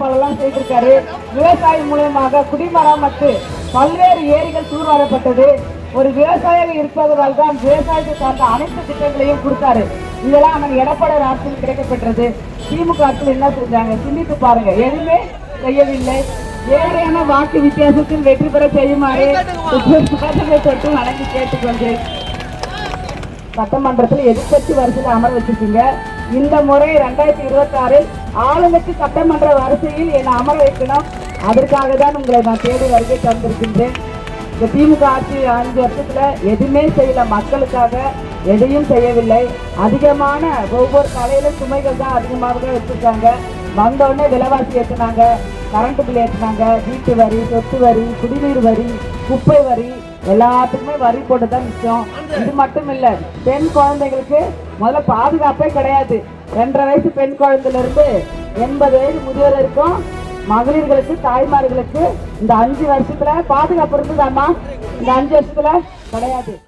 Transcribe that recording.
பலெல்லாம் செய்திருக்காரு. விவசாயம் மூலமாக குடிமராமத்து பல்வேறு ஏரிகள் தூர்வாரப்பட்டது. ஒரு விவசாயியாக இருப்பதால் தான் விவசாயத்தை சார்ந்த அனைத்து திட்டங்களையும் கொடுத்தாரு. இதெல்லாம் நம்ம எடப்பாடி ஆட்சியில் கிடைக்கப்பெற்றது. திமுக ஆட்சியில் என்ன செஞ்சாங்க சிந்தித்து பாருங்க. எதுவுமே செய்யவில்லை. ஏழையான வாக்கு வித்தியாசத்தில் வெற்றி பெற செய்யுமாறு தொட்டு வணங்கி கேட்டுக்கொண்டு சட்டமன்றத்தில் எதிர்கட்சி வரிசையில் அமர வச்சிருக்கீங்க. இந்த முறை 2026 ஆளுங்கட்சி சட்டமன்ற வரிசையில் என்னை அமர வைக்கணும். அதற்காக தான் உங்களை நான் தேடி வருகை தந்திருக்கின்றேன். இந்த திமுக ஆட்சி 5 வருஷத்துல எதுவுமே செய்யல, மக்களுக்காக எதையும் செய்யவில்லை. அதிகமான ஒவ்வொரு தலையிலும் சுமைகள் தான் அதிகமாக வச்சிருக்காங்க. வந்தோடனே விலைவாசி ஏற்றினாங்க, கரண்ட் பில் ஏற்றினாங்க, வீட்டு வரி, சொத்து வரி, குடிநீர் வரி, குப்பை வரி, எல்லாத்துக்குமே வரி போட்டு தான் மிச்சம். இது மட்டும் இல்லை, பெண் குழந்தைகளுக்கு முதல்ல பாதுகாப்பே கிடையாது. 2.5 வயசு பெண் குழந்தையில இருந்து 80 வயது முதியோர் இருக்கும். மகளிர்களுக்கு, தாய்மார்களுக்கு இந்த 5 வருஷத்துல பாதுகாப்பு இருந்ததாமா? இந்த 5 வருஷத்துல கிடையாது.